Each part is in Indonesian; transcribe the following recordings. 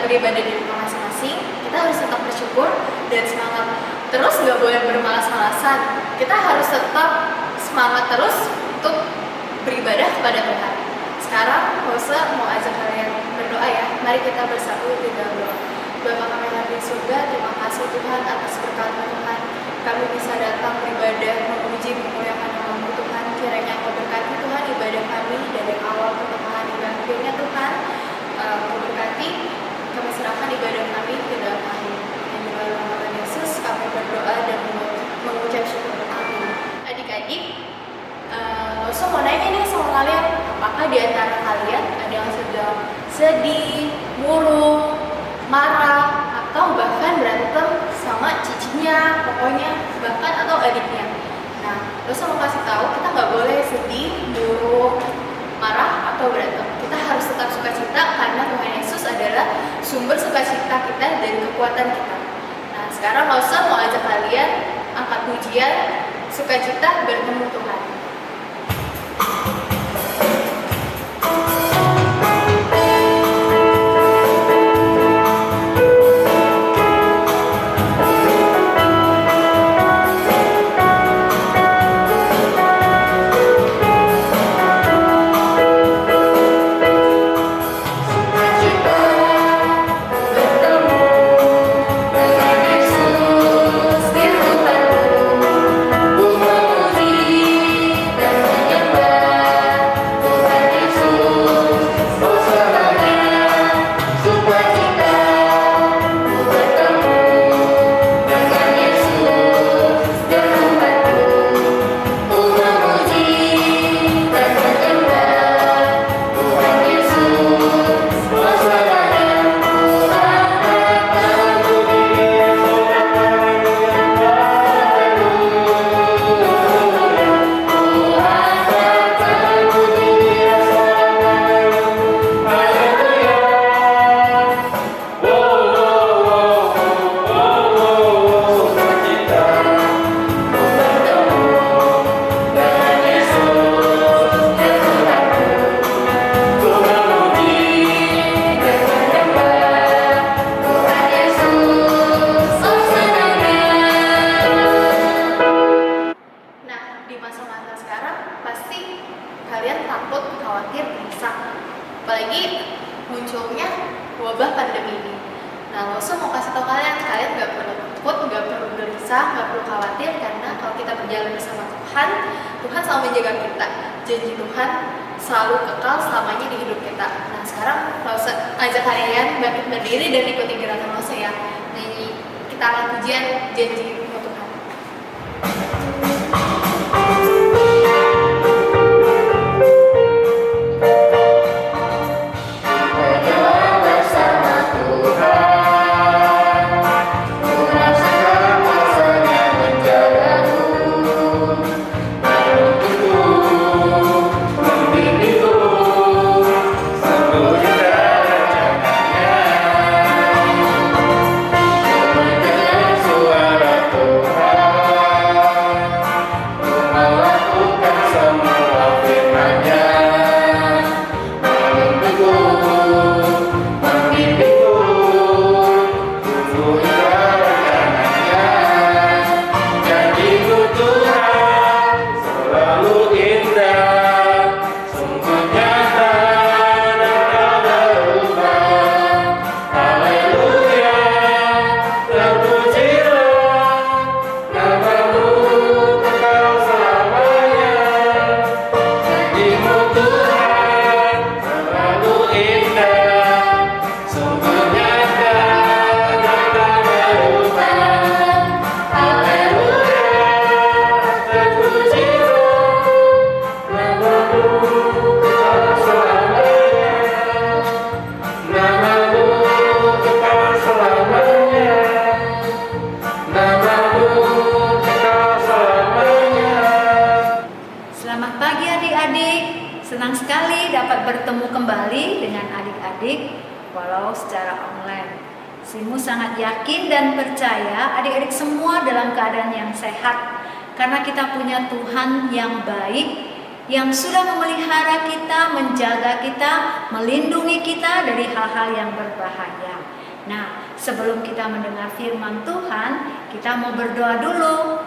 beribadah di rumah masing-masing, kita harus tetap bersyukur dan semangat. Terus nggak boleh bermalas-malasan. Kita harus tetap semangat terus untuk beribadah kepada Tuhan. Sekarang Rose mau ajak kalian berdoa ya. Mari kita bersatu di dalam doa. Bapa kami yang di surga, terima kasih Tuhan atas berkat-Mu Tuhan. Kami bisa datang beribadah, memuji, memuliakan nama-Mu Tuhan. Kiranya Engkau berkati Tuhan ibadah kami dari awal ke pertengahan hingga akhirnya Tuhan. Engkau berkati, kami serahkan ibadah kami ke dalam Kami. Yang dalam nama Tuhan Yesus kami berdoa dan mengucap syukur. Amin. Adik-adik, Rosa mau nanya nih sama kalian, apakah di antara kalian ada yang sedang sedih, murung, marah, atau bahkan berantem sama cicinya, pokoknya bahkan atau adiknya? Nah, Rosa mau kasih tahu, kita nggak boleh sedih, murung, marah, atau berantem. Kita harus tetap sukacita karena Tuhan Yesus adalah sumber sukacita kita dan kekuatan kita. Nah, sekarang Rosa mau ajak kalian angkat pujian sukacita bertemu Tuhan. Apalagi munculnya wabah pandemi ini. Nah, Rosa mau kasih tahu kalian nggak perlu takut, nggak perlu gelisah, nggak perlu khawatir, karena kalau kita berjalan bersama Tuhan, Tuhan selalu menjaga kita. Janji Tuhan selalu kekal selamanya di hidup kita. Nah, sekarang Rosa ajak kalian bangkit berdiri dan ikuti gerakan Rosa ya. Nyanyi kita akan pujian janji Tuhan. Senang sekali dapat bertemu kembali dengan adik-adik walau secara online. Simu sangat yakin dan percaya adik-adik semua dalam keadaan yang sehat karena kita punya Tuhan yang baik yang sudah memelihara kita, menjaga kita, melindungi kita dari hal-hal yang berbahaya. Nah, sebelum kita mendengar firman Tuhan, kita mau berdoa dulu.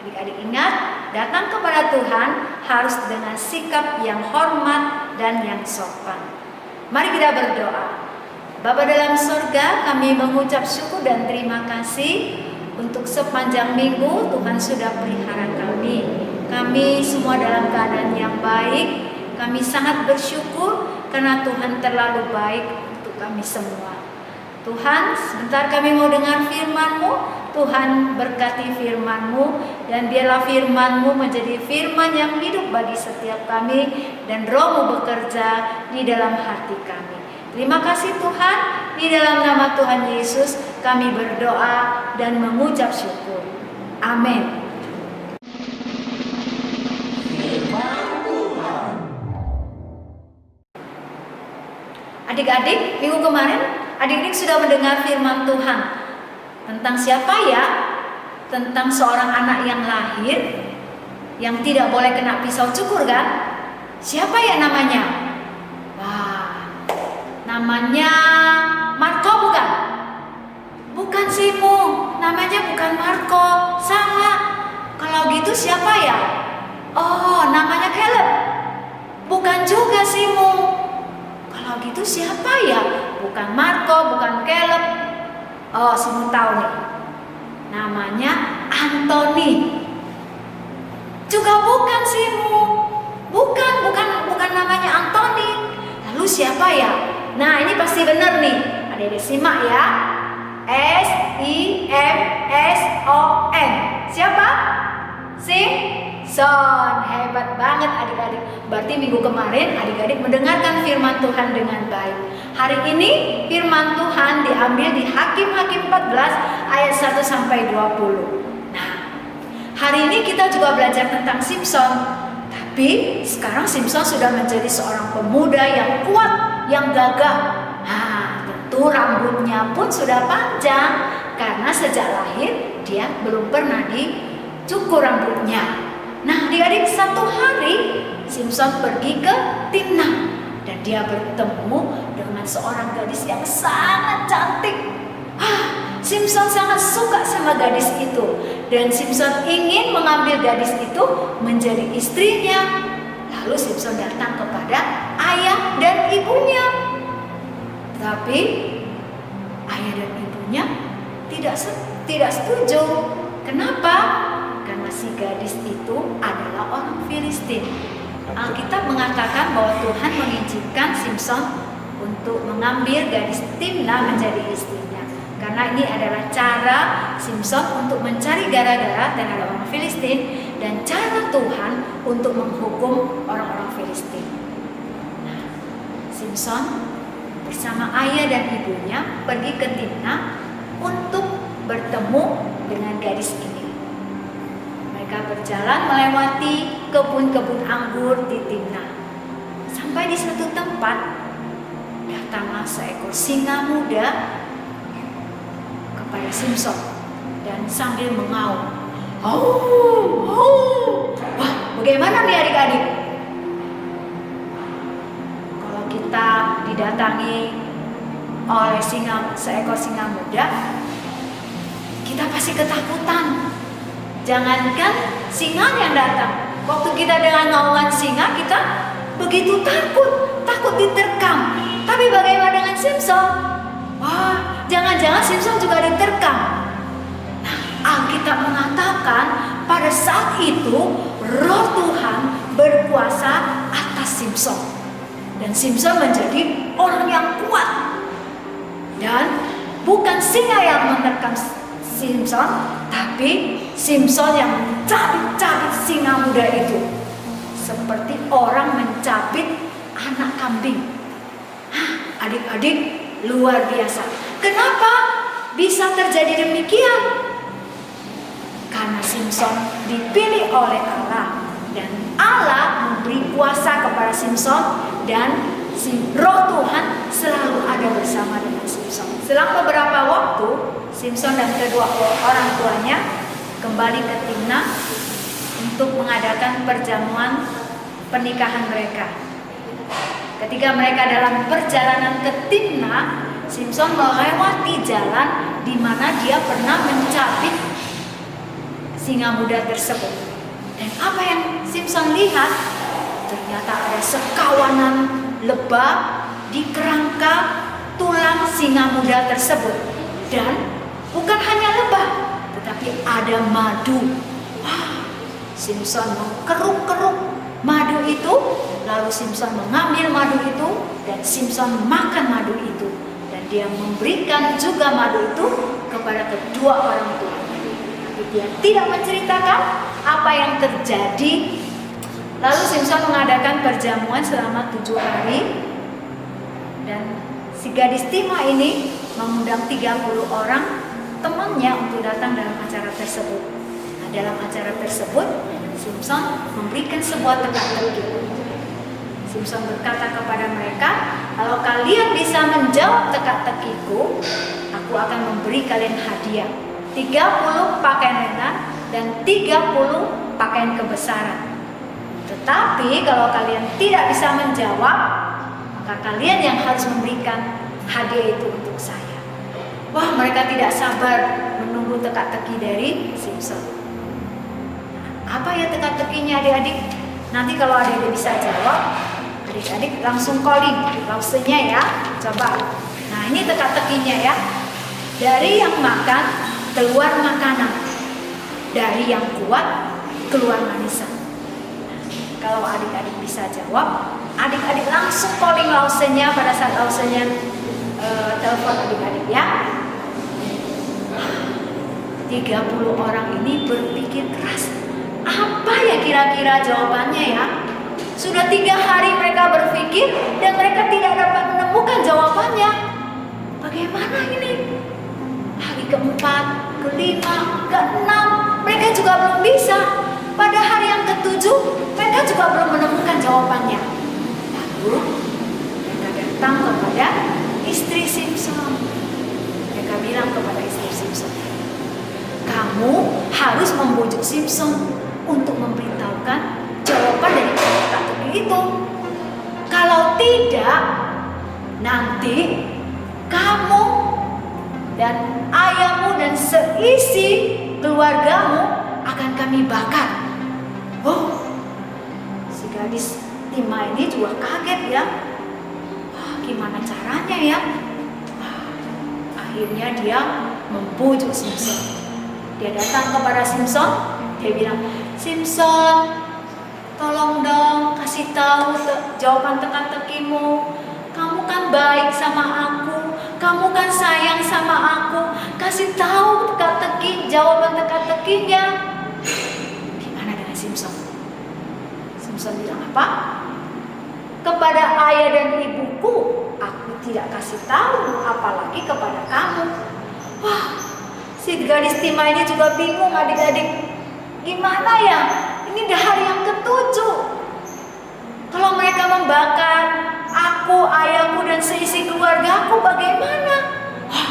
Adik-adik ingat, datang kepada Tuhan harus dengan sikap yang hormat dan yang sopan. Mari kita berdoa. Bapa dalam surga, kami mengucap syukur dan terima kasih untuk sepanjang minggu Tuhan sudah pelihara kami. Kami semua dalam keadaan yang baik. Kami sangat bersyukur karena Tuhan terlalu baik untuk kami semua. Tuhan, sebentar kami mau dengar firman-Mu. Tuhan berkati firman-Mu, dan biarlah firman-Mu menjadi firman yang hidup bagi setiap kami, dan Roh-Mu bekerja di dalam hati kami. Terima kasih Tuhan, di dalam nama Tuhan Yesus kami berdoa dan mengucap syukur. Amin. Adik-adik, minggu kemarin adik-adik sudah mendengar firman Tuhan tentang siapa ya? Tentang seorang anak yang lahir yang tidak boleh kena pisau cukur kan? Siapa ya namanya? Wah, namanya Marco bukan? Bukan Simu, namanya bukan Marco, salah. Kalau gitu siapa ya? Oh, namanya Caleb. Bukan juga Simu. Kalau gitu siapa ya? Bukan Marco, bukan Caleb. Oh, Simu tahu nih. Namanya Anthony. Juga bukan Simu. Bukan namanya Anthony. Lalu siapa ya? Nah, ini pasti benar nih. Adik-adik simak ya. Simson. Siapa? Simpson. Hebat banget adik-adik. Berarti minggu kemarin adik-adik mendengarkan firman Tuhan dengan baik. Hari ini firman Tuhan diambil di Hakim-Hakim 14 ayat 1 sampai 20. Nah, hari ini kita juga belajar tentang Simpson. Tapi sekarang Simpson sudah menjadi seorang pemuda yang kuat, yang gagah. Nah, tentu rambutnya pun sudah panjang karena sejak lahir dia belum pernah dicukur rambutnya. Nah, adik-adik, satu hari Simpson pergi ke Timnah dan dia bertemu dengan seorang gadis yang sangat cantik. Simpson sangat suka sama gadis itu dan Simpson ingin mengambil gadis itu menjadi istrinya. Lalu Simpson datang kepada ayah dan ibunya. Tapi ayah dan ibunya tidak setuju. Kenapa? Karena si gadis itu adalah orang Filistin. Alkitab mengatakan bahwa Tuhan mengizinkan Simpson untuk mengambil gadis Timnah menjadi istrinya. Karena ini adalah cara Simpson untuk mencari gara-gara terhadap orang Filistin dan cara Tuhan untuk menghukum orang-orang Filistin. Nah, Simpson bersama ayah dan ibunya pergi ke Timnah untuk bertemu dengan gadis ini. Mereka berjalan melewati kebun-kebun anggur di Timnah. Sampai di satu tempat, datanglah seekor singa muda kepada Simpson dan sambil mengaum. Wah, bagaimana nih adik-adik? Kalau kita didatangi oleh seekor singa muda, kita pasti ketakutan. Jangankan singa yang datang, waktu kita dengan ngaungan singa, kita begitu takut diterkam. Tapi bagaimana dengan Simpson? Wah, jangan-jangan Simpson juga diterkam. Nah, Alkitab mengatakan pada saat itu Roh Tuhan berkuasa atas Simpson. Dan Simpson menjadi orang yang kuat. Dan bukan singa yang menerkam Simpson, tapi Simpson yang mencabik-cabik singa muda itu. Seperti orang mencabik anak kambing. Adik-adik, luar biasa. Kenapa bisa terjadi demikian? Karena Simpson dipilih oleh Allah dan Allah memberi kuasa kepada Simpson dan Roh Tuhan selalu ada bersama dengan Simpson. Selang beberapa waktu, Simpson dan kedua orang tuanya kembali ke Timnah untuk mengadakan perjamuan pernikahan mereka. Ketika mereka dalam perjalanan ke Timna, Simson melewati jalan di mana dia pernah mencabik singa muda tersebut. Dan apa yang Simson lihat? Ternyata ada sekawanan lebah di kerangka tulang singa muda tersebut. Dan bukan hanya lebah, tetapi ada madu. Wah, Simson mengkeruk-keruk madu itu, lalu Simson mengambil madu itu dan Simson makan madu itu, dan dia memberikan juga madu itu kepada kedua orang tua. Tapi dia tidak menceritakan apa yang terjadi. Lalu Simson mengadakan perjamuan selama 7 hari, dan si gadis Timna ini mengundang 30 orang temannya untuk datang dalam acara tersebut. Nah, dalam acara tersebut Simson memberikan sebuah teka-teki. Simson berkata kepada mereka, kalau kalian bisa menjawab teka-tekiku, aku akan memberi kalian hadiah 30 pakaian lenan dan 30 pakaian kebesaran. Tetapi kalau kalian tidak bisa menjawab, maka kalian yang harus memberikan hadiah itu untuk saya. Wah, mereka tidak sabar menunggu teka-teki dari Simson. Apa ya teka-tekinya adik-adik? Nanti kalau adik-adik bisa jawab, adik-adik langsung calling lausenya ya. Coba. Nah, ini teka-tekinya ya. Dari yang makan keluar makanan, dari yang kuat keluar manisan. Kalau adik-adik bisa jawab, adik-adik langsung calling lausenya pada saat lausenya telepon adik-adik ya. 30 orang ini berpikir keras. Apa ya kira-kira jawabannya ya? Sudah 3 hari mereka berpikir dan mereka tidak dapat menemukan jawabannya. Bagaimana ini? Hari keempat, kelima, keenam, mereka juga belum bisa. Pada hari yang ke-7, mereka juga belum menemukan jawabannya. Lalu mereka datang kepada istri Simson. Mereka bilang kepada istri Simson, kamu harus membujuk Simson untuk memberitahukan jawaban dari teka-teki itu. Kalau tidak, nanti kamu dan ayahmu dan seisi keluargamu akan kami bakar. Oh, si gadis Timna ini juga kaget ya. Wah, gimana caranya ya? Akhirnya dia membujuk Simson. Dia datang kepada Simson. Dia bilang, Simson, tolong dong kasih tahu jawaban teka-tekimu. Kamu kan baik sama aku, kamu kan sayang sama aku. Kasih tahu teka-teki, jawaban teka-tekinya. Gimana dengan Simson? Simson bilang apa? Kepada ayah dan ibuku, aku tidak kasih tahu, apalagi kepada kamu. Wah, si gadis Timna ini juga bingung adik-adik. Gimana ya? Ini udah hari yang ke-7. Kalau mereka membakar aku, ayahku, dan seisi keluarga aku, bagaimana? Wah,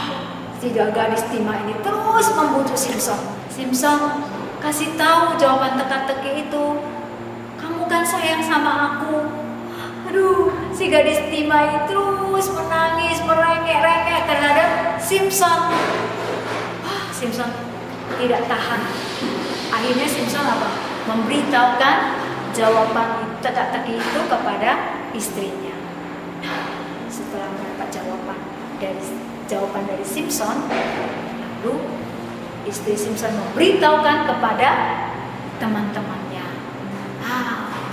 si gadis Timna ini terus membujuk Simson. Simson, kasih tahu jawaban teka-teki itu. Kamu kan sayang sama aku. Aduh, si gadis Timna ini terus menangis, merengek-rengek terhadap Simson. Wah, Simson tidak tahan. Akhirnya Simson apa? Memberitahukan jawaban teka-teki itu kepada istrinya. Setelah mendapat jawaban dari Simson, lalu istri Simson memberitahukan kepada teman-temannya.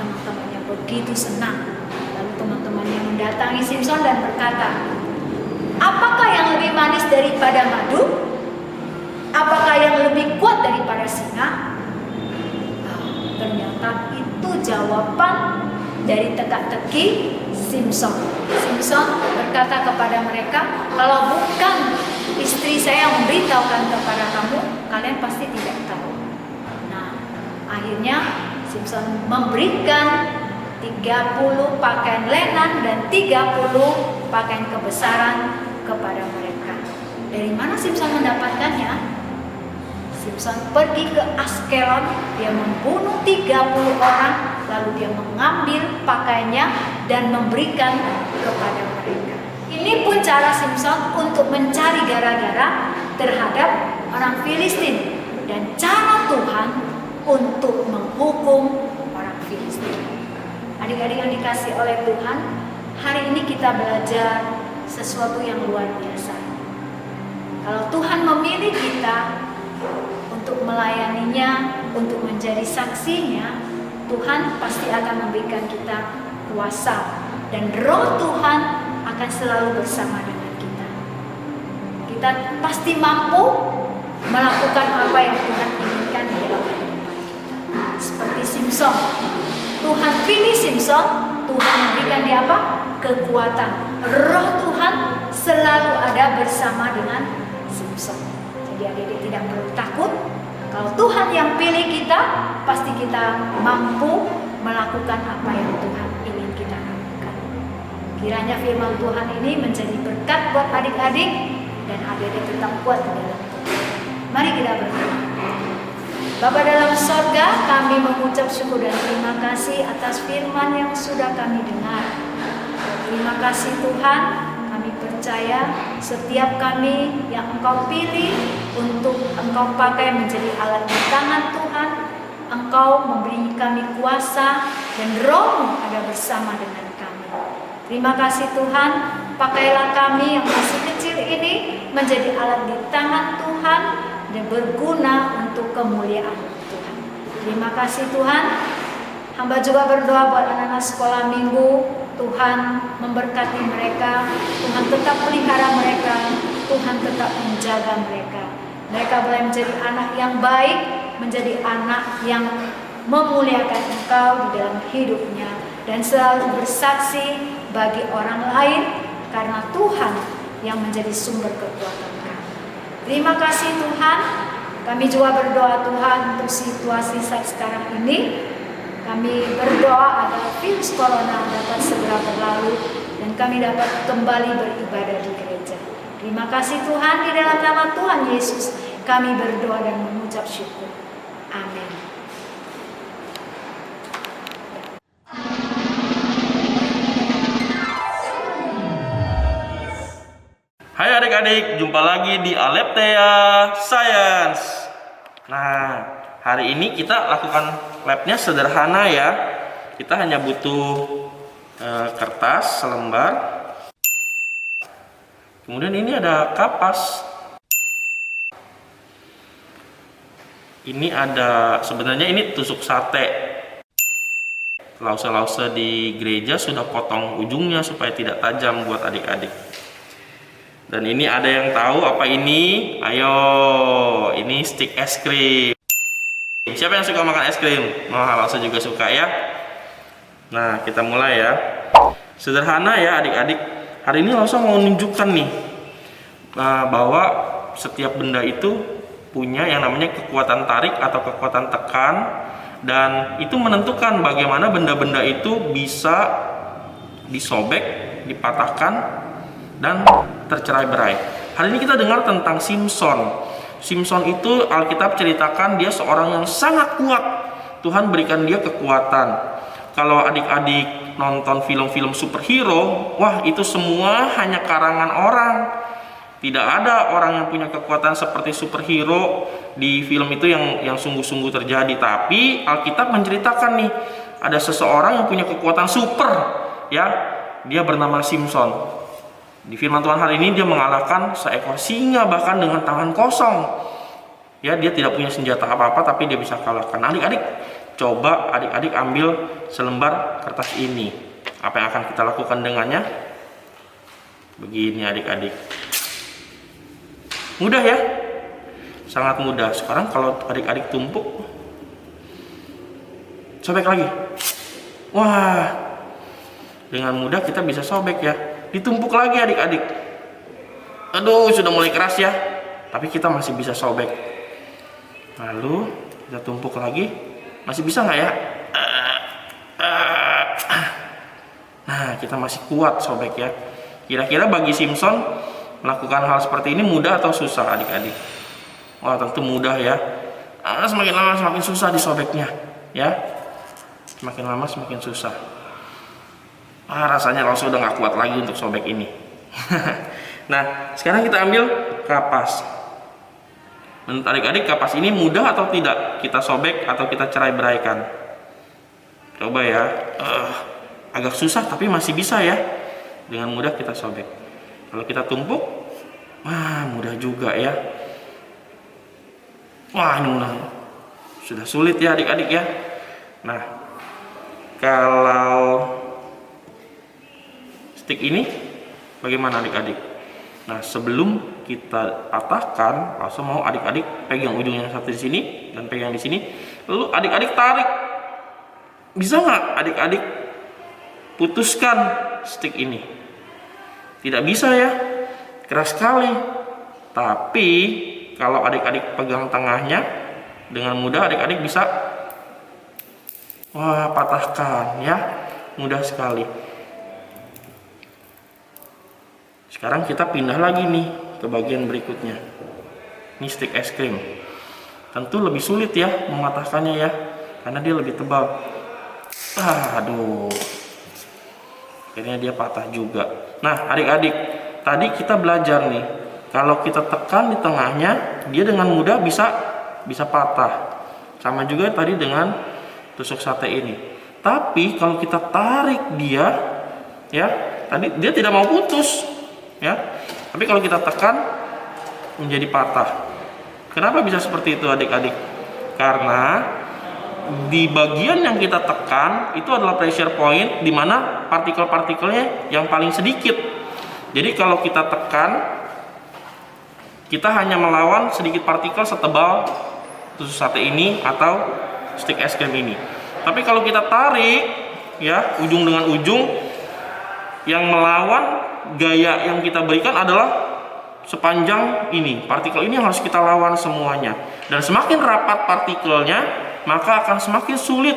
Teman-temannya begitu senang. Lalu teman-temannya mendatangi Simson dan berkata, apakah yang lebih manis daripada madu? Apakah yang lebih kuat daripada singa? Ternyata itu jawaban dari teka-teki Simson. Simson berkata kepada mereka, kalau bukan istri saya yang memberitahukan kepada kamu, kalian pasti tidak tahu. Nah, akhirnya Simson memberikan 30 pakaian lenan dan 30 pakaian kebesaran kepada mereka. Dari mana Simson mendapatkannya? Simson pergi ke Askelon, dia membunuh 30 orang lalu dia mengambil pakaiannya dan memberikan kepada mereka. Ini pun cara Simson untuk mencari gara-gara terhadap orang Filistin, dan cara Tuhan untuk menghukum orang Filistin. Adik-adik yang dikasih oleh Tuhan, hari ini kita belajar sesuatu yang luar biasa. Kalau Tuhan memilih kita untuk melayaninya, untuk menjadi saksinya, Tuhan pasti akan memberikan kita kuasa, dan Roh Tuhan akan selalu bersama dengan kita. Kita pasti mampu melakukan apa yang Tuhan inginkan di dalam kehidupan kita. Seperti Simson, Tuhan pilih Simson, Tuhan memberikan dia apa? Kekuatan. Roh Tuhan selalu ada bersama dengan Simson. Jadi adik-adik tidak perlu takut. Kalau Tuhan yang pilih kita, pasti kita mampu melakukan apa yang Tuhan ingin kita lakukan. Kiranya firman Tuhan ini menjadi berkat buat adik-adik, dan adik-adik tetap kuat di dalam Tuhan. Mari kita berdoa. Bapa dalam sorga, kami mengucap syukur dan terima kasih atas firman yang sudah kami dengar. Terima kasih Tuhan, kami percaya setiap kami yang Engkau pilih untuk Engkau pakai menjadi alat di tangan Tuhan, Engkau memberi kami kuasa dan Roh-Mu ada bersama dengan kami. Terima kasih Tuhan, pakailah kami yang masih kecil ini menjadi alat di tangan Tuhan dan berguna untuk kemuliaan Tuhan. Terima kasih Tuhan. Hamba juga berdoa buat anak-anak sekolah minggu. Tuhan memberkati mereka, Tuhan tetap pelihara mereka, Tuhan tetap menjaga mereka. Mereka boleh menjadi anak yang baik, menjadi anak yang memuliakan Engkau di dalam hidupnya, dan selalu bersaksi bagi orang lain, karena Tuhan yang menjadi sumber kekuatan kami. Terima kasih Tuhan. Kami juga berdoa Tuhan untuk situasi saat sekarang ini. Kami berdoa agar virus corona dapat segera berlalu dan kami dapat kembali beribadah di gereja. Terima kasih Tuhan, di dalam nama Tuhan Yesus kami berdoa dan mengucap syukur. Amin. Hai adik-adik, jumpa lagi di Aleptea Science. Nah, hari ini kita lakukan labnya sederhana ya. Kita hanya butuh kertas selembar. Kemudian ini ada kapas. Ini ada, sebenarnya ini tusuk sate. Lause-lause di gereja sudah potong ujungnya supaya tidak tajam buat adik-adik. Dan ini ada yang tahu apa ini? Ayo, ini stik es krim. Siapa yang suka makan es krim? Lause juga suka ya. Nah, kita mulai ya. Sederhana ya adik-adik. Hari ini Lause mau menunjukkan nih bahwa setiap benda itu punya yang namanya kekuatan tarik atau kekuatan tekan, dan itu menentukan bagaimana benda-benda itu bisa disobek, dipatahkan, dan tercerai-berai. Hari ini kita dengar tentang Simson. Simson itu Alkitab ceritakan dia seorang yang sangat kuat. Tuhan berikan dia kekuatan. Kalau adik-adik nonton film-film superhero, wah itu semua hanya karangan orang. Tidak ada orang yang punya kekuatan seperti superhero di film itu yang sungguh-sungguh terjadi. Tapi Alkitab menceritakan nih, ada seseorang yang punya kekuatan super, ya. Dia bernama Simson. Di firman Tuhan hari ini dia mengalahkan seekor singa bahkan dengan tangan kosong. Ya, dia tidak punya senjata apa-apa tapi dia bisa kalahkan. Adik-adik, coba adik-adik ambil selembar kertas ini. Apa yang akan kita lakukan dengannya? Begini adik-adik. Mudah ya? Sangat mudah. Sekarang kalau adik-adik tumpuk, sobek lagi. Wah, dengan mudah kita bisa sobek ya. Ditumpuk lagi adik-adik. Aduh, sudah mulai keras ya. Tapi kita masih bisa sobek. Lalu kita tumpuk lagi. Masih bisa nggak ya? Nah, kita masih kuat sobek ya. Kira-kira bagi Simson melakukan hal seperti ini mudah atau susah adik-adik? Wah, tentu mudah ya. Semakin lama semakin susah disobeknya ya. Semakin lama semakin susah. Rasanya langsung udah gak kuat lagi untuk sobek ini. Nah, sekarang kita ambil kapas. Menurut adik-adik, kapas ini mudah atau tidak kita sobek atau kita cerai-beraikan? Coba ya. Agak susah tapi masih bisa ya. Dengan mudah kita sobek. Kalau kita tumpuk, mudah juga ya. Ini mudah. Sudah sulit ya adik-adik ya. Nah, kalau stick ini bagaimana adik-adik? Nah, sebelum kita patahkan, langsung mau adik-adik pegang ujung yang satu di sini dan pegang di sini. Lalu adik-adik tarik. Bisa nggak adik-adik putuskan stick ini? Tidak bisa ya, keras sekali. Tapi kalau adik-adik pegang tengahnya, dengan mudah adik-adik bisa patahkan ya, mudah sekali. Sekarang kita pindah lagi nih ke bagian berikutnya. Ini stick es krim. Tentu lebih sulit ya mematahkannya ya, karena dia lebih tebal. Aduh, akhirnya dia patah juga. Nah adik-adik, tadi kita belajar nih, kalau kita tekan di tengahnya, dia dengan mudah bisa patah. Sama juga tadi dengan tusuk sate ini. Tapi kalau kita tarik dia, ya tadi dia tidak mau putus, ya. Tapi kalau kita tekan menjadi patah. Kenapa bisa seperti itu adik-adik? Karena di bagian yang kita tekan itu adalah pressure point, di mana partikel-partikelnya yang paling sedikit. Jadi kalau kita tekan, kita hanya melawan sedikit partikel setebal tusuk sate ini atau stick es krim ini. Tapi kalau kita tarik, ya ujung dengan ujung, yang melawan gaya yang kita berikan adalah sepanjang ini. Partikel ini harus kita lawan semuanya. Dan semakin rapat partikelnya, maka akan semakin sulit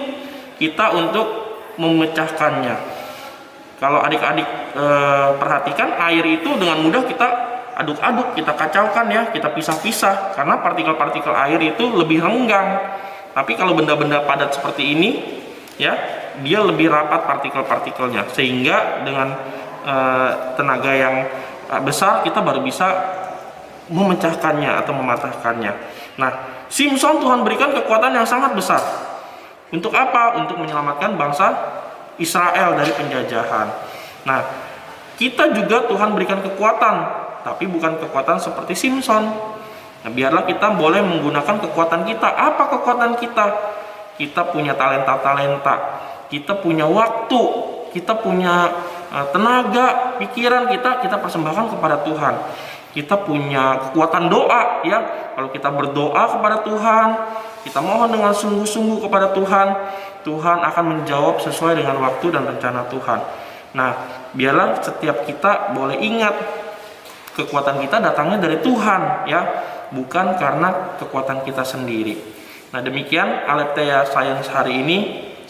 kita untuk memecahkannya. Kalau adik-adik perhatikan, air itu dengan mudah kita aduk-aduk, kita kacaukan ya, kita pisah-pisah, karena partikel-partikel air itu lebih renggang. Tapi kalau benda-benda padat seperti ini, ya, dia lebih rapat partikel-partikelnya, sehingga dengan tenaga yang besar kita baru bisa memecahkannya atau mematahkannya. Nah, Simpson Tuhan berikan kekuatan yang sangat besar. Untuk apa? Untuk menyelamatkan bangsa Israel dari penjajahan. Nah, kita juga Tuhan berikan kekuatan, tapi bukan kekuatan seperti Simpson. Nah, biarlah kita boleh menggunakan kekuatan kita. Apa kekuatan kita? Kita punya talenta-talenta, kita punya waktu, kita punya tenaga, pikiran kita persembahkan kepada Tuhan. Kita punya kekuatan doa ya. Kalau kita berdoa kepada Tuhan, kita mohon dengan sungguh-sungguh kepada Tuhan, Tuhan akan menjawab sesuai dengan waktu dan rencana Tuhan. Nah, biarlah setiap kita boleh ingat, kekuatan kita datangnya dari Tuhan ya, bukan karena kekuatan kita sendiri. Nah, demikian Aleptheia Science hari ini.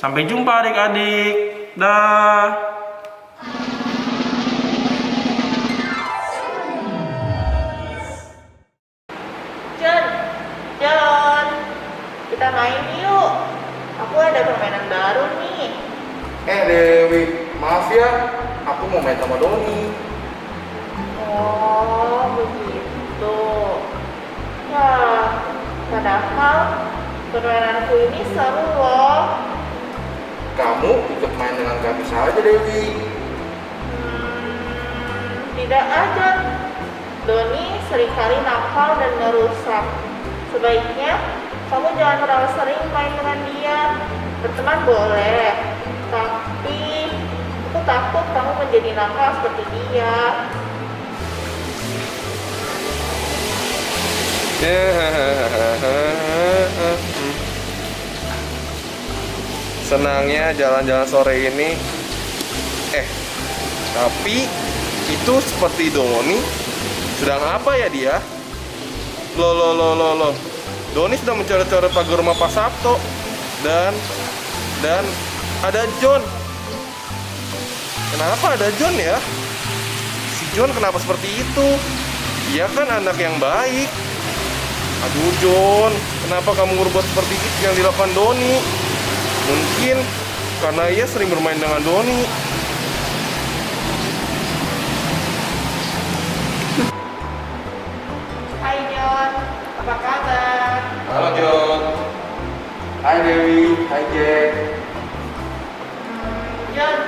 Sampai jumpa adik-adik. Dah. John, kita main yuk. Aku ada permainan baru nih. Dewi, maaf ya, aku mau main sama Doni. Oh, begitu. Ya, padahal permainanku ini seru loh. Kamu ikut main dengan kami saja, Dewi. Tidak aja. Doni seringkali nakal dan merusak. Sebaiknya kamu jangan terlalu sering main dengan dia. Berteman boleh, tapi aku takut kamu menjadi nakal seperti dia. Senangnya jalan-jalan sore ini. Tapi itu seperti Doni. Sedang apa ya dia? Loh. Doni sedang mencoret-coret pagar rumah Pak Sabto. Dan ada John. Kenapa ada John ya? Si John kenapa seperti itu? Dia kan anak yang baik. Aduh John, kenapa kamu berbuat seperti itu yang dilakukan Doni? Mungkin karena ia sering bermain dengan Doni. Hai John, apa kabar? Halo John. Hai Dewi, hai Jack. John,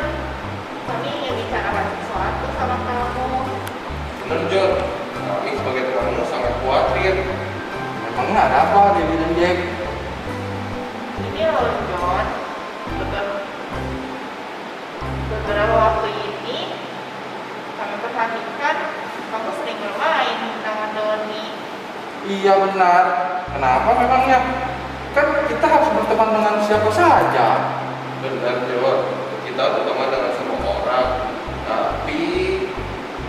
kami ingin bicarakan sesuatu sama kamu. Bener John, kami sebagai temanmu sangat khawatir. Memangnya ada apa Dewi dan Jack? Ini loh John, beberapa waktu ini kami perhatikan kamu sering bermain dengan Doni. Iya benar. Kenapa memangnya? Kan kita harus berteman dengan siapa saja. Benar John, kita berteman dengan semua orang, tapi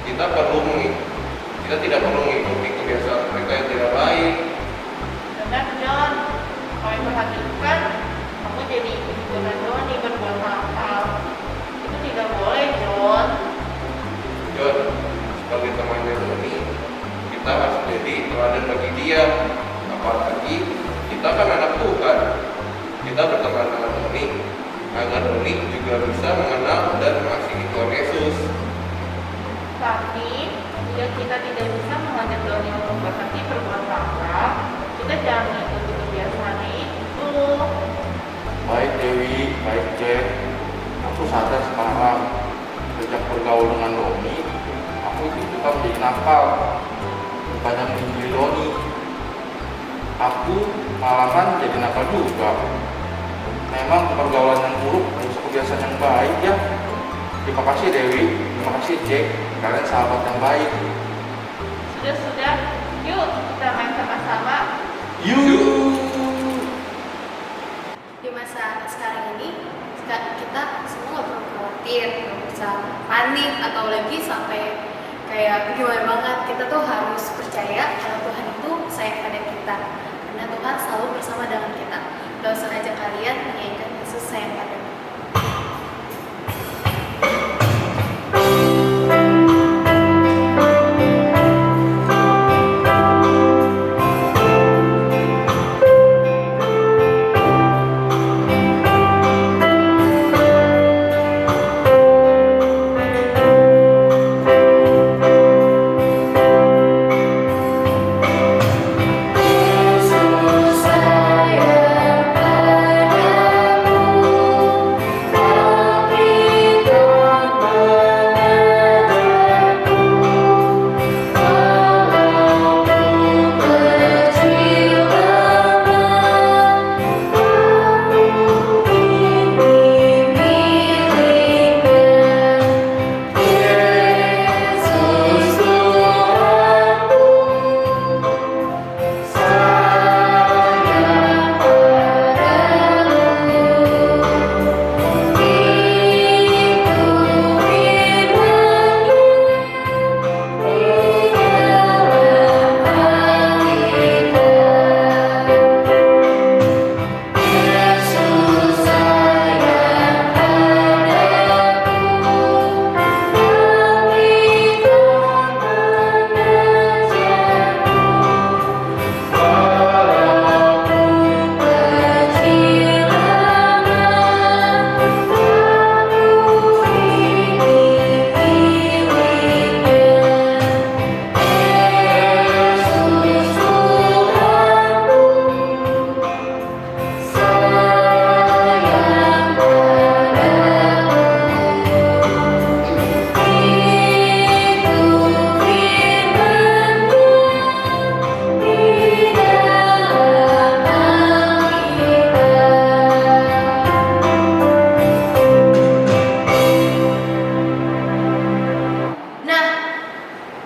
kita tidak perlu mengikuti kebiasaan mereka yang tidak baik. Benar John, kami perhatikan kamu jadi ikut-ikutan Doni berbuat nakal. Itu tidak boleh John. John, sebagai temannya Doni, kita harus jadi teladan bagi dia. Apalagi kita kan anak Tuhan. Kita berteman dengan Doni agar Doni juga bisa mengenal dan mengasihi Tuhan Yesus. Tapi jika kita tidak bisa mengajak Doni untuk berhenti berbuat nakal, kita jangan mengikuti kebiasaannya itu. Baik Dewi, baik Jack. Aku sadar sekarang sejak bergaul dengan Doni, aku ikut-ikutan menjadi nakal. Bukannya menjadi Doni, aku malahan jadi nakal juga. Memang pergaulan yang buruk merusak kebiasaan yang baik ya. Terima kasih Dewi, terima kasih Jack. Kalian sahabat yang baik. Sudah, yuk kita main sama-sama. Yuk. Di masa sekarang ini kita semua nggak perlu khawatir, nggak usah panik atau lagi sampai kayak gimana banget. Kita tuh harus percaya kalau Tuhan itu sayang pada kita, karena Tuhan selalu bersama dengan kita. Gak usah ajak kalian menyanyikan Yesus sayang pada kita.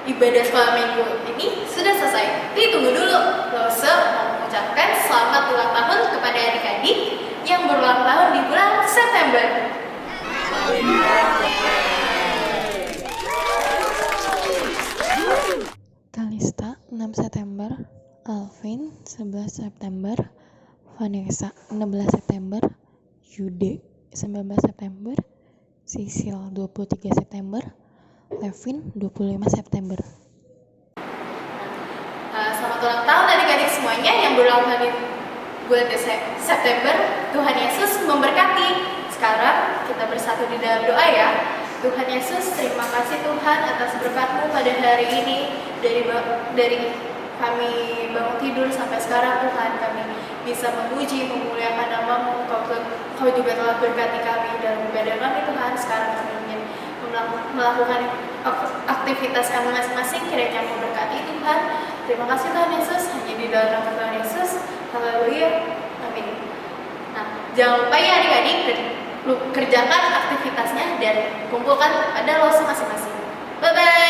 Ibadah sekolah minggu ini sudah selesai. Ditunggu dulu. Lose mau mengucapkan selamat ulang tahun kepada adik-adik yang berulang tahun di bulan September. Kalista 6 September, Alvin 11 September, Vanessa 16 September, Yude 19 September, Sisil 23 September, Levin 25 September. Selamat ulang tahun adik-adik semuanya yang berulang tahun di bulan September. Tuhan Yesus memberkati. Sekarang kita bersatu di dalam doa ya. Tuhan Yesus, terima kasih Tuhan atas berkat-Mu pada hari ini. Dari kami bangun tidur sampai sekarang Tuhan, kami bisa memuji, memuliakan nama-Mu. Kau juga telah berkati kami dalam ibadah kami Tuhan. Sekarang kami ingin melakukan aktivitas kami masing-masing, kiranya Mu berkati Tuhan. Terima kasih Tuhan Yesus, hanya di dalam nama Tuhan Yesus. Haleluya, amin. Nah, jangan lupa ya adik-adik, kerjakan aktivitasnya dan kumpulkan pada los masing-masing. Bye-bye.